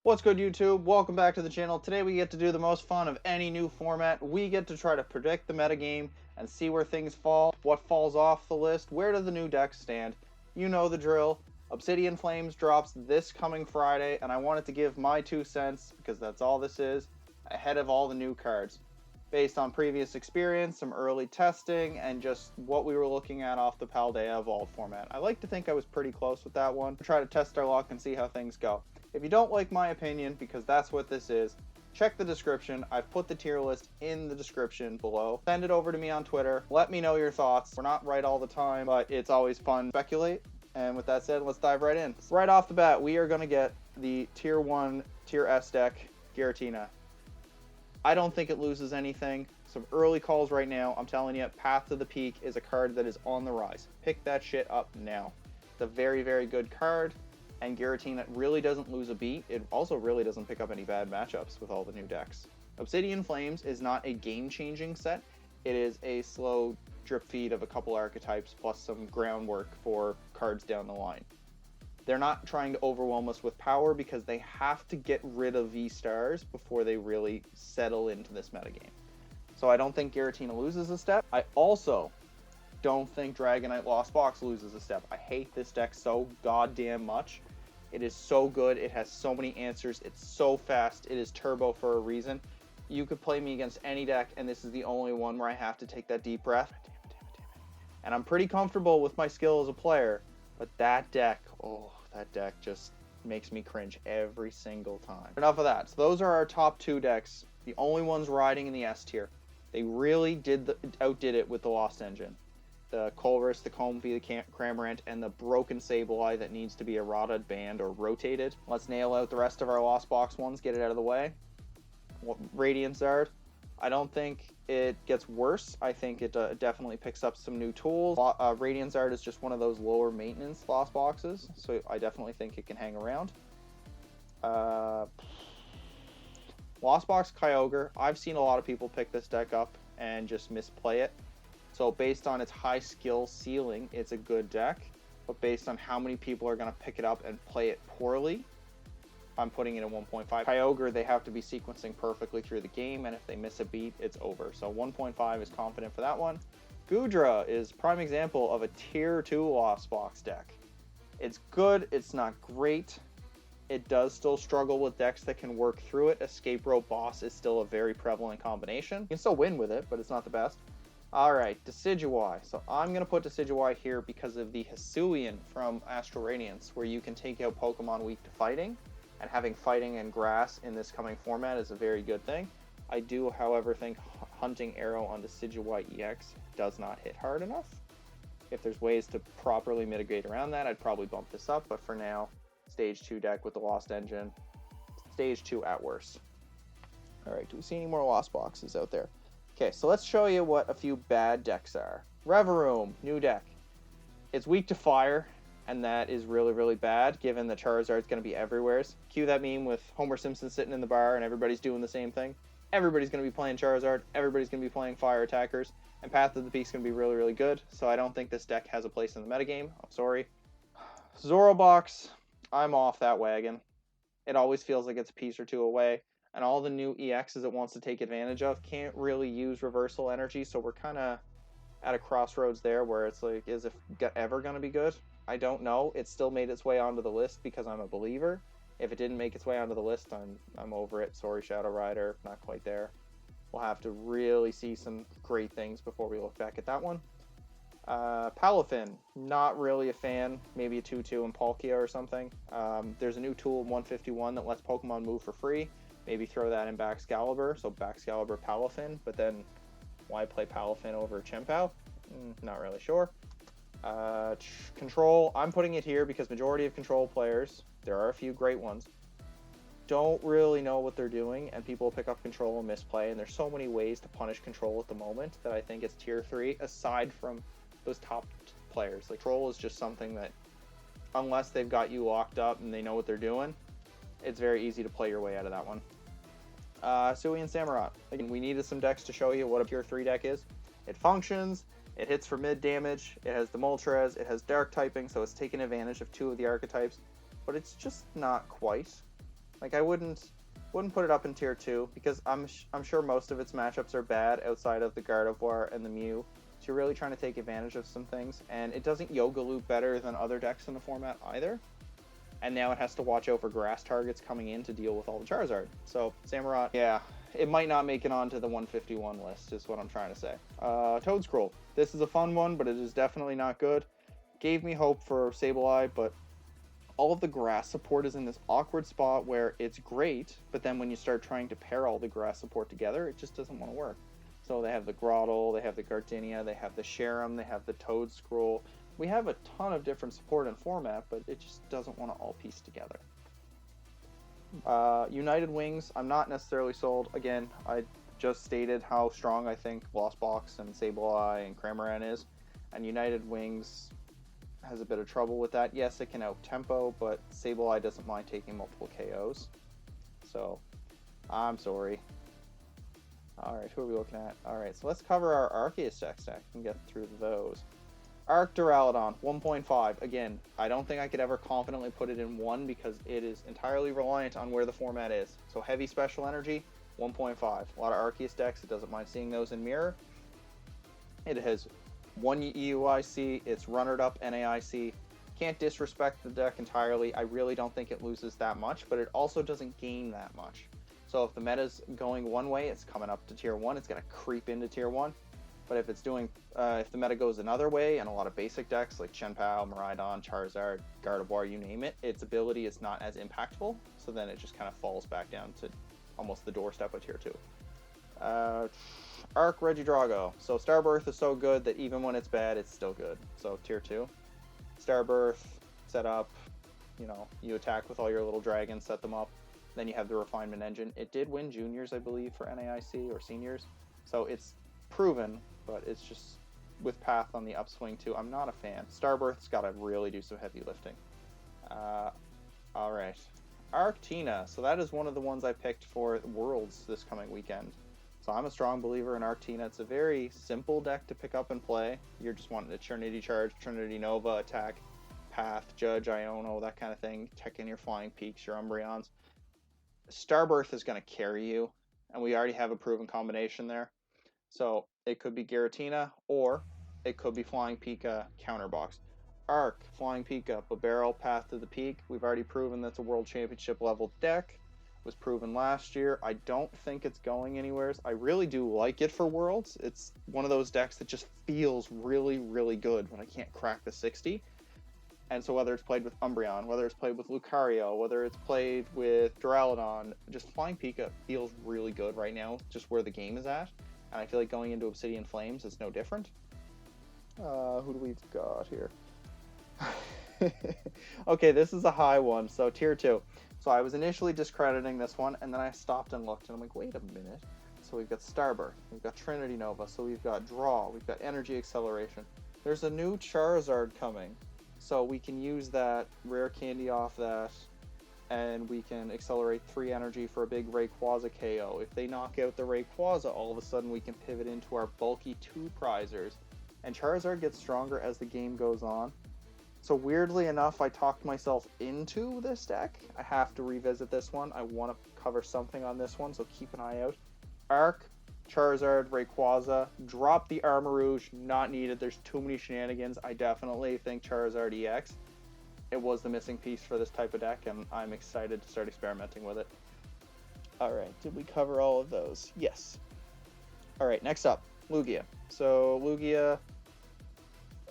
What's good, YouTube? Welcome back to the channel. Today we get to do the most fun of any new format. We get to try to predict the metagame and see where things fall, what falls off the list, where do the new decks stand. You know the drill. Obsidian Flames drops this coming Friday, and I wanted to give my 2 cents, because that's all this is, ahead of all the new cards. Based on previous experience, some early testing, and just what we were looking at off the Paldea Evolved format. I like to think I was pretty close with that one. Try to test our luck and see how things go. If you don't like my opinion, because that's what this is, check the description. I've put the tier list in the description below. Send it over to me on Twitter. Let me know your thoughts. We're not right all the time, but it's always fun to speculate. And with that said, let's dive right in. Right off the bat, we are going to get the Tier 1, Tier S deck, Giratina. I don't think it loses anything. Some early calls right now. I'm telling you, Path to the Peak is a card that is on the rise. Pick that shit up now. It's a very, very good card. And Giratina really doesn't lose a beat. It also really doesn't pick up any bad matchups with all the new decks. Obsidian Flames is not a game-changing set. It is a slow drip feed of a couple archetypes plus some groundwork for cards down the line. They're not trying to overwhelm us with power because they have to get rid of V-Stars before they really settle into this metagame. So I don't think Giratina loses a step. I also don't think Dragonite Lost Box loses a step. I hate this deck so goddamn much. It is so good. It has so many answers. It's so fast. It is turbo for a reason. You could play me against any deck, and this is the only one where I have to take that deep breath. Damn it. And I'm pretty comfortable with my skill as a player, but that deck, oh, that deck just makes me cringe every single time. Enough of that. So those are our top two decks, the only ones riding in the S tier. They really outdid it with the Lost Engine. The Colress, the Comfey, the Cramorant, and the broken Sableye that needs to be errata, banned, or rotated. Let's nail out the rest of our Lost Box ones, get it out of the way. Radiant Zard. I don't think it gets worse. I think it definitely picks up some new tools. Radiant Zard is just one of those lower maintenance Lost Boxes, so I definitely think it can hang around. Lost Box Kyogre. I've seen a lot of people pick this deck up and just misplay it. So based on its high skill ceiling, it's a good deck. But based on how many people are going to pick it up and play it poorly, I'm putting it at 1.5. Kyogre, they have to be sequencing perfectly through the game, and if they miss a beat, it's over. So 1.5 is confident for that one. Goodra is prime example of a tier 2 Lost Box deck. It's good, it's not great. It does still struggle with decks that can work through it. Escape Rope Boss is still a very prevalent combination. You can still win with it, but it's not the best. Alright, Decidueye. So I'm going to put Decidueye here because of the Hisuian from Astral Radiance, where you can take out Pokemon weak to fighting, and having fighting and grass in this coming format is a very good thing. I do, however, think Hunting Arrow on Decidueye EX does not hit hard enough. If there's ways to properly mitigate around that, I'd probably bump this up, but for now, Stage 2 deck with the Lost Engine. Stage 2 at worst. Alright, do we see any more Lost Boxes out there? Okay, so let's show you what a few bad decks are. Revavroom, new deck. It's weak to fire, and that is really, really bad, given the Charizard's going to be everywhere. Cue that meme with Homer Simpson sitting in the bar and everybody's doing the same thing. Everybody's going to be playing Charizard, everybody's going to be playing fire attackers, and Path to the Peak's going to be really, really good, so I don't think this deck has a place in the metagame. I'm sorry. Zorobox, I'm off that wagon. It always feels like it's a piece or two away. And all the new EXs it wants to take advantage of can't really use reversal energy, so we're kind of at a crossroads there where it's like, is it ever going to be good? I don't know. It still made its way onto the list because I'm a believer. If it didn't make its way onto the list, I'm over it. Sorry, Shadow Rider, not quite there. We'll have to really see some great things before we look back at that one. Palafin, not really a fan. Maybe a 2-2 in Palkia or something. There's a new tool in 151 that lets Pokemon move for free. Maybe throw that in Baxcalibur, so Baxcalibur Palafin, but then why play Palafin over Chien-Pao? Not really sure. Control, I'm putting it here because majority of Control players, there are a few great ones, don't really know what they're doing, and people pick up Control and misplay, and there's so many ways to punish Control at the moment that I think it's tier 3, aside from those top players. Like, Control is just something that, unless they've got you locked up and they know what they're doing, it's very easy to play your way out of that one. Sui and Samurott. Again, we needed some decks to show you what a tier 3 deck is. It functions, it hits for mid damage, it has the Moltres, it has dark typing, so it's taking advantage of 2 of the archetypes, but it's just not quite. Like, I wouldn't put it up in tier 2 because I'm sure most of its matchups are bad outside of the Gardevoir and the Mew. So you're really trying to take advantage of some things, and it doesn't Yoga Loop better than other decks in the format either. And now it has to watch out for grass targets coming in to deal with all the Charizard. So Samurott, yeah, it might not make it onto the 151 list is what I'm trying to say. Toedscroll. This is a fun one, but it is definitely not good. Gave me hope for Sableye, but all of the grass support is in this awkward spot where it's great, but then when you start trying to pair all the grass support together, it just doesn't want to work. So they have the Grottle, they have the Gardenia, they have the Sharam, they have the Toedscroll. We have a ton of different support and format, but it just doesn't want to all piece together. United Wings, I'm not necessarily sold. Again, I just stated how strong I think Lost Box and Sableye and Cramorant is, and United Wings has a bit of trouble with that. Yes, it can out-tempo, but Sableye doesn't mind taking multiple KOs. So, I'm sorry. Alright, who are we looking at? Alright, so let's cover our Arceus deck stack and get through those. Arc Duraludon, 1.5. Again, I don't think I could ever confidently put it in 1 because it is entirely reliant on where the format is. So heavy special energy, 1.5. A lot of Arceus decks, it doesn't mind seeing those in Mirror. It has 1 EUIC, it's runnered up NAIC. Can't disrespect the deck entirely. I really don't think it loses that much, but it also doesn't gain that much. So if the meta's going one way, it's coming up to tier 1, it's going to creep into tier 1. But if it's doing, if the meta goes another way, and a lot of basic decks like Chien-Pao, Miraidon, Charizard, Gardevoir, you name it, its ability is not as impactful, so then it just kind of falls back down to almost the doorstep of tier 2. Arc Regidrago. So Starbirth is so good that even when it's bad, it's still good. So tier 2. Starbirth, set up, you know, you attack with all your little dragons, set them up. Then you have the Refinement Engine. It did win Juniors, I believe, for NAIC or Seniors. So it's proven, but it's just with Path on the upswing too. I'm not a fan. Starbirth's got to really do some heavy lifting. All right. Arctina. So that is one of the ones I picked for Worlds this coming weekend. So I'm a strong believer in Arctina. It's a very simple deck to pick up and play. You're just wanting to Trinity Charge, Trinity Nova, attack, Path, Judge, Iono, that kind of thing. Tech in your Flying Peaks, your Umbreons. Starbirth is going to carry you, and we already have a proven combination there. So it could be Giratina, or it could be Flying Pika Counterbox. Arc, Flying Pika, Barrel, Path to the Peak. We've already proven that's a World Championship level deck. It was proven last year. I don't think it's going anywhere. I really do like it for Worlds. It's one of those decks that just feels really, really good when I can't crack the 60. And so whether it's played with Umbreon, whether it's played with Lucario, whether it's played with Duraludon, just Flying Pika feels really good right now, just where the game is at. And I feel like going into Obsidian Flames is no different. Who do we've got here? Okay, this is a high one, so tier 2. So I was initially discrediting this one, and then I stopped and looked, and I'm like, wait a minute. So we've got Starbirth, we've got Trinity Nova, so we've got Draw, we've got Energy Acceleration. There's a new Charizard coming, so we can use that rare candy off that, and we can accelerate 3 energy for a big Rayquaza KO. If they knock out the Rayquaza, all of a sudden we can pivot into our bulky 2 prizers. And Charizard gets stronger as the game goes on. So weirdly enough, I talked myself into this deck. I have to revisit this one. I want to cover something on this one, so keep an eye out. Arc, Charizard, Rayquaza, drop the Armarouge, not needed. There's too many shenanigans. I definitely think Charizard EX. It was the missing piece for this type of deck, and I'm excited to start experimenting with it. Alright, did we cover all of those? Yes. Alright, next up, Lugia. So, Lugia,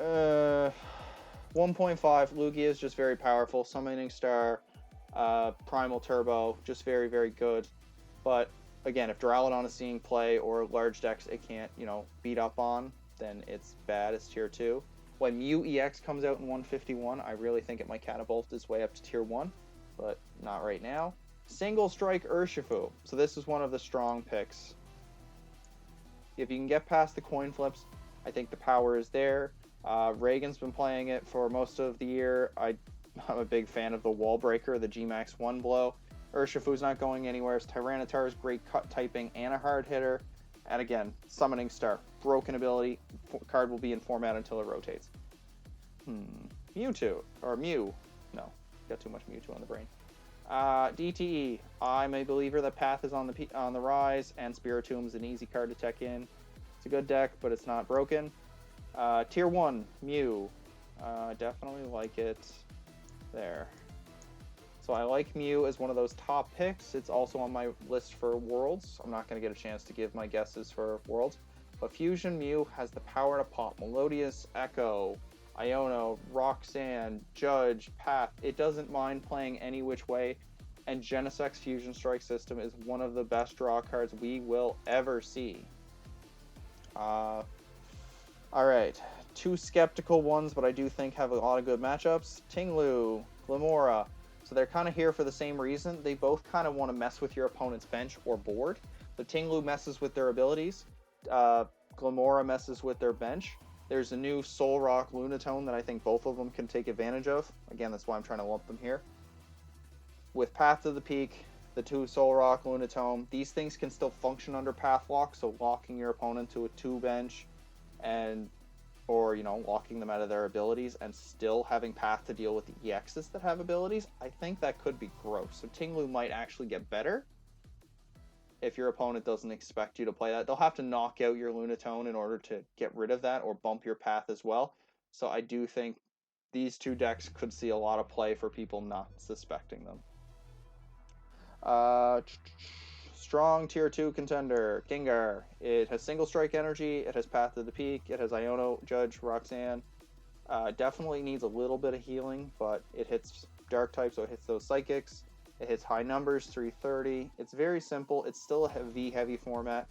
1.5, Lugia is just very powerful. Summoning Star, Primal Turbo, just very, very good. But, again, if Duraludon is seeing play or large decks it can't, beat up on, then it's bad, it's tier 2. When Mew EX comes out in 151, I really think it might catapult its way up to tier 1, but not right now. Single Strike Urshifu. So this is one of the strong picks. If you can get past the coin flips, I think the power is there. Reagan's been playing it for most of the year. I'm a big fan of the Wall Breaker, the G-Max 1 blow. Urshifu's not going anywhere. Tyranitar is great cut typing and a hard hitter. And again, Summoning Star, broken ability, card will be in format until it rotates. Mewtwo, or Mew, no, got too much Mewtwo on the brain. DTE. I'm a believer that Path is on the rise, and Spiritomb is an easy card to tech in. It's a good deck, but it's not broken. Tier 1, Mew. Definitely like it there. So I like Mew as one of those top picks. It's also on my list for Worlds. I'm not going to get a chance to give my guesses for Worlds. But Fusion Mew has the power to pop Melodious, Echo, Iono, Roxanne, Judge, Path. It doesn't mind playing any which way. And Genesec's Fusion Strike system is one of the best draw cards we will ever see. Alright, two skeptical ones, but I do think have a lot of good matchups. Tinglu, Glimora. So they're kind of here for the same reason. They both kind of want to mess with your opponent's bench or board. So Tinglu messes with their abilities. Glimora messes with their bench. There's a new Soul Rock Lunatone that I think both of them can take advantage of. Again, that's why I'm trying to lump them here. With Path to the Peak, the two Soul Rock Lunatone, these things can still function under Path Lock, so locking your opponent to a 2 bench or locking them out of their abilities and still having Path to deal with the EXs that have abilities, I think that could be gross. So Tinglu might actually get better if your opponent doesn't expect you to play that. They'll have to knock out your Lunatone in order to get rid of that or bump your Path as well. So I do think these two decks could see a lot of play for people not suspecting them. Strong tier 2 contender, Gengar. It has single strike energy, it has Path to the Peak, it has Iono, Judge, Roxanne. Definitely needs a little bit of healing, but it hits dark type, so it hits those psychics. It hits high numbers, 330. It's very simple. It's still a heavy format,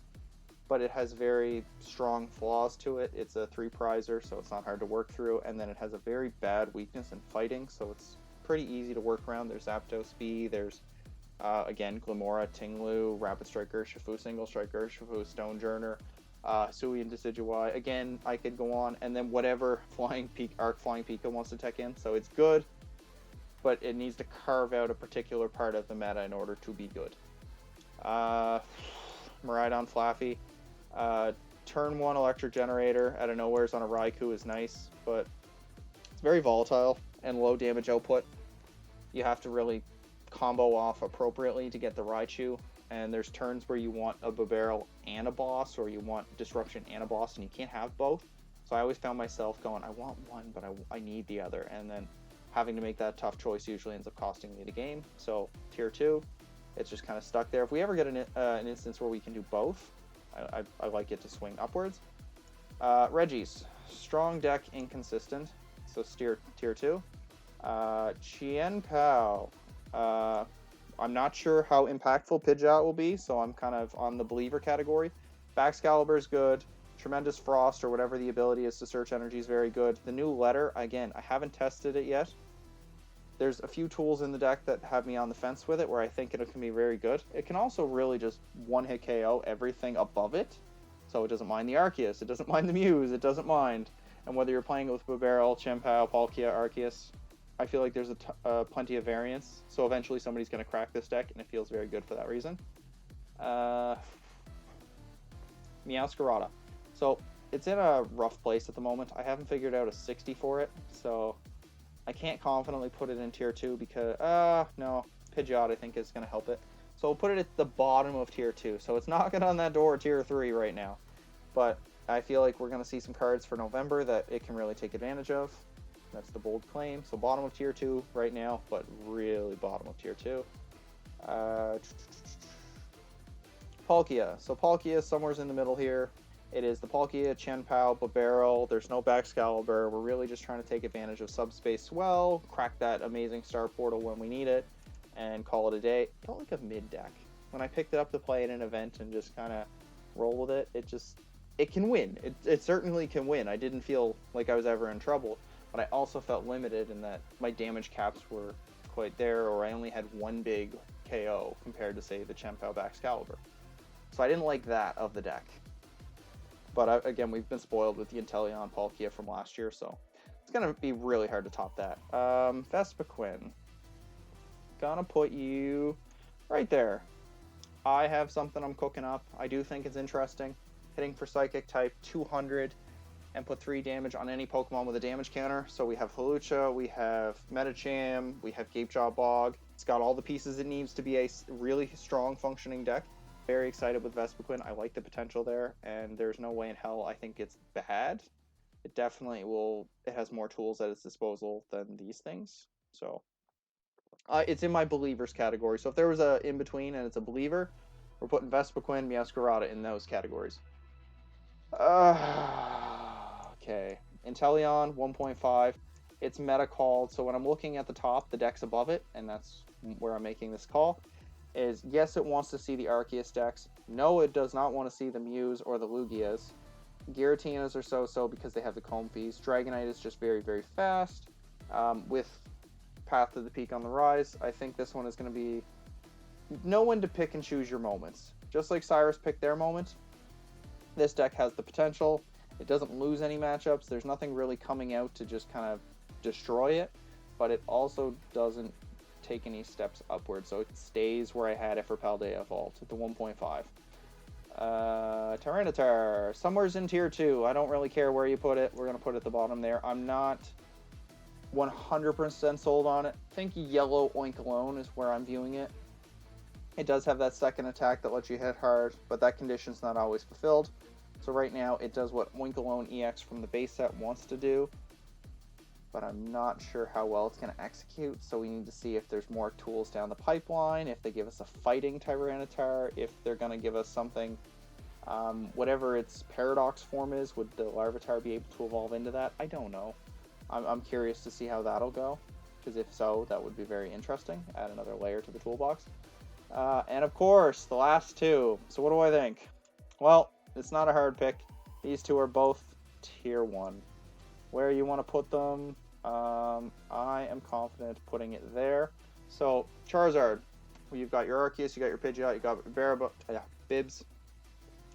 but it has very strong flaws to it. It's a 3-prizer, so it's not hard to work through, and then it has a very bad weakness in fighting, so it's pretty easy to work around. There's Zapdos B, there's again, Glimora, Tinglu, Rapid Striker, Shifu Single Striker, Shifu Stonejourner, Suian Decidueye. Again, I could go on, and then whatever Arc Flying Pika wants to tech in. So it's good, but it needs to carve out a particular part of the meta in order to be good. Miraidon Flaffy. Turn 1 Electric Generator out of nowheres on a Raikou is nice, but it's very volatile and low damage output. You have to really combo off appropriately to get the Raichu, and there's turns where you want a Barrel and a boss, or you want Disruption and a boss, and you can't have both. So I always found myself going, I want one, but I need the other, and then having to make that tough choice usually ends up costing me the game. So tier 2, it's just kind of stuck there. If we ever get an instance where we can do both, I like it to swing upwards. Reggie's strong deck, inconsistent, so tier 2. Chien Pao. I'm not sure how impactful Pidgeot will be, so I'm kind of on the believer category. Baxcalibur is good. Tremendous Frost, or whatever the ability is to search energy, is very good. The new letter, again, I haven't tested it yet. There's a few tools in the deck that have me on the fence with it, where I think it can be very good. It can also really just one-hit KO everything above it. So it doesn't mind the Arceus, it doesn't mind the Mews, it doesn't mind. And whether you're playing it with Barrel, Chien-Pao, Palkia, Arceus, I feel like there's plenty of variance, so eventually somebody's going to crack this deck, and it feels very good for that reason. Meowscarada. So it's in a rough place at the moment. I haven't figured out a 60 for it, so I can't confidently put it in tier 2 because, no, Pidgeot I think is going to help it. So we'll put it at the bottom of tier 2. So it's knocking on that door tier 3 right now. But I feel like we're going to see some cards for November that it can really take advantage of. That's the bold claim. So bottom of tier 2 right now, but really bottom of tier 2. Palkia. So Palkia is somewhere in the middle here. It is the Palkia, Chien-Pao, Barrel. There's no Baxcalibur. We're really just trying to take advantage of Subspace Swell, crack that amazing Star Portal when we need it, and call it a day. It felt like a mid deck. When I picked it up to play in an event and just kind of roll with it, it can win. It certainly can win. I didn't feel like I was ever in trouble, but I also felt limited in that my damage caps were quite there, or I only had one big KO compared to, say, the Chien-Pao Baxcalibur. So I didn't like that of the deck. But again, we've been spoiled with the Inteleon Palkia from last year, so it's going to be really hard to top that. Vespiquen. Gonna put you right there. I have something I'm cooking up. I do think it's interesting. Hitting for Psychic type 200 and put 3 damage on any Pokemon with a damage counter. So we have Hawlucha, we have Medicham, we have Gapejaw Bog. It's got all the pieces it needs to be a really strong functioning deck. Very excited with Vespiquen. I like the potential there, and there's no way in hell I think it's bad. It definitely will. It has more tools at its disposal than these things. So it's in my believers category. So if there was a in between and it's a believer, we're putting Vespiquen, Meowscarada in those categories. Okay. Inteleon 1.5. It's meta called. So when I'm looking at the top, the decks above it, and that's where I'm making this call, is yes, it wants to see the Arceus decks. No, it does not want to see the Mews or the Lugias. Giratinas are so-so because they have the Comfeys. Dragonite is just very, very fast. With Path to the Peak on the rise, I think this one is going to be... Know when to pick and choose your moments. Just like Cyrus picked their moment, this deck has the potential. It doesn't lose any matchups. There's nothing really coming out to just kind of destroy it, but it also doesn't take any steps upward, so it stays where I had it for Paldea Evolved at the 1.5. Tyranitar, somewhere's in tier 2. I don't really care where you put it. We're going to put it at the bottom there. I'm not 100% sold on it. I think yellow Oinkologne is where I'm viewing it. It does have that second attack that lets you hit hard, but that condition's not always fulfilled. So right now, it does what Oinkologne EX from the base set wants to do, but I'm not sure how well it's going to execute, so we need to see if there's more tools down the pipeline, if they give us a fighting Tyranitar, if they're going to give us something, whatever its Paradox form is, would the Larvitar be able to evolve into that? I don't know. I'm curious to see how that'll go, because if so, that would be very interesting. Add another layer to the toolbox. And of course, the last two. So what do I think? Well, it's not a hard pick. These two are both tier 1. Where you want to put them, I am confident putting it there. So, Charizard. You've got your Arceus, you got your Pidgeot, you got Bibs.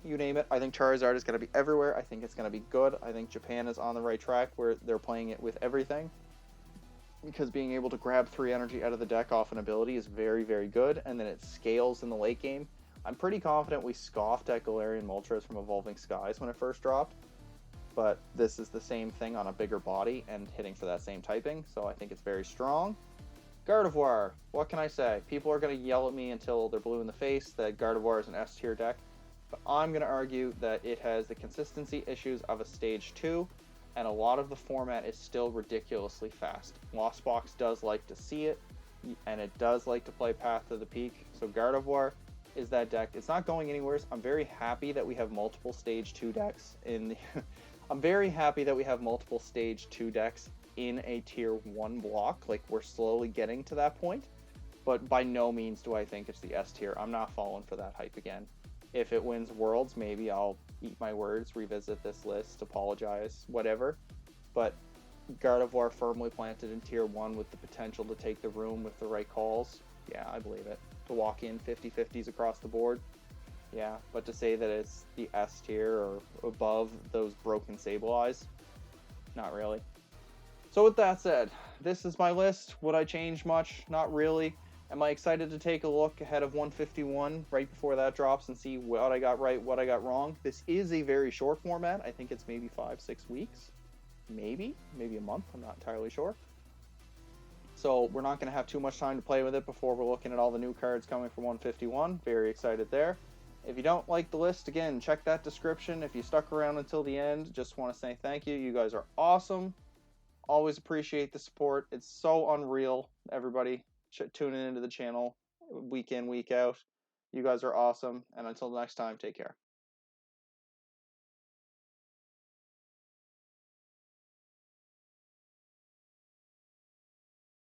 You name it. I think Charizard is going to be everywhere. I think it's going to be good. I think Japan is on the right track where they're playing it with everything. Because being able to grab 3 energy out of the deck off an ability is very, very good. And then it scales in the late game. I'm pretty confident we scoffed at Galarian Moltres from Evolving Skies when it first dropped. But this is the same thing on a bigger body and hitting for that same typing. So I think it's very strong. Gardevoir. What can I say? People are going to yell at me until they're blue in the face that Gardevoir is an S tier deck. But I'm going to argue that it has the consistency issues of a stage 2. And a lot of the format is still ridiculously fast. Lost Box does like to see it, and it does like to play Path to the Peak. So Gardevoir is that deck. It's not going anywhere. I'm very happy that we have multiple stage 2 decks in the... I'm very happy that we have multiple stage 2 decks in a tier 1 block. Like, we're slowly getting to that point. But by no means do I think it's the S tier. I'm not falling for that hype again. If it wins Worlds, maybe I'll eat my words, revisit this list, apologize, whatever. But Gardevoir firmly planted in tier 1 with the potential to take the room with the right calls. Yeah, I believe it. To walk in 50-50s across the board. Yeah, but to say that it's the S tier or above those broken Sableyes, not really. So with that said, this is my list. Would I change much? Not really. Am I excited to take a look ahead of 151 right before that drops and see what I got right, what I got wrong? This is a very short format. I think it's maybe 5-6 weeks. Maybe a month. I'm not entirely sure. So we're not going to have too much time to play with it before we're looking at all the new cards coming from 151. Very excited there. If you don't like the list, again, check that description. If you stuck around until the end, just want to say thank you. You guys are awesome. Always appreciate the support. It's so unreal, everybody tuning into the channel week in, week out. You guys are awesome. And until next time, take care.